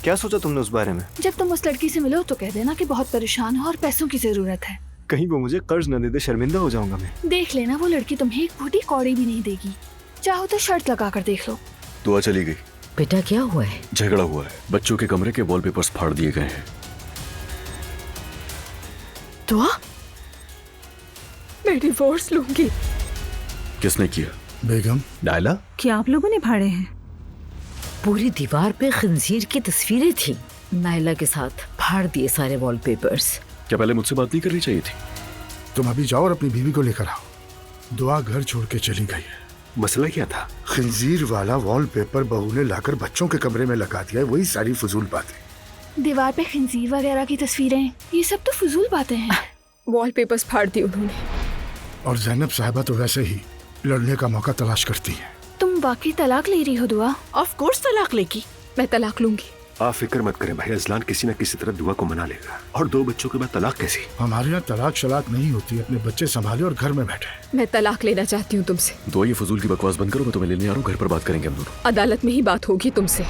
क्या सोचा तुमने उस बारे में? जब तुम उस लड़की से मिलो तो कह देना कि बहुत परेशान हो और पैसों की जरूरत है। कहीं वो मुझे कर्ज न दे दे, शर्मिंदा हो जाऊंगा मैं। देख लेना, वो लड़की तुम्हें एक फूटी कौड़ी भी नहीं देगी। चाहो तो शर्त लगा कर देख लो। दुआ चली गई। बेटा क्या हुआ है? झगड़ा हुआ है, बच्चों के कमरे के वॉलपेपर्स फाड़ दिए गए हैं। दुआ, मैं डिवोर्स लूंगी। किसने किया? बेगम। डायला, क्या आप लोगों ने फाड़े हैं? पूरी दीवार पे खंजीर की तस्वीरें थी। नायला के साथ फाड़ दिए सारे वॉलपेपर्स। क्या पहले मुझसे बात नहीं करनी चाहिए थी? तुम अभी जाओ और अपनी बीवी को लेकर आओ। दुआ घर छोड़ के चली गई है। मसला क्या था? खंजीर वाला वॉलपेपर बहू ने लाकर बच्चों के कमरे में लगा दिया है, वही सारी फजूल बातें। दीवार पे खंजीर वगैरह की तस्वीरें, ये सब तो फजूल बातें हैं। वॉलपेपर्स फाड़ दिए उन्होंने। और जैनब साहिबा तो वैसे ही लड़ने का मौका तलाश करती है। तुम वाकई तलाक ले रही हो दुआ? ऑफ कोर्स तलाक लेगी। मैं तलाक लूंगी। आप फिक्र मत करें भाई, अजलान किसी न किसी तरह दुआ को मना लेगा। और 2 बच्चों के बाद तलाक कैसी? हमारे यहाँ तलाक शलाक नहीं होती, अपने बच्चे संभाले और घर में बैठे। मैं तलाक लेना चाहती हूँ तुमसे। दुआ, ये फजूल की बकवास बंद करो, मैं तुम्हें लेने आ रहा हूँ। घर पर बात करेंगे हम दोनों। अदालत में ही बात होगी तुमसे।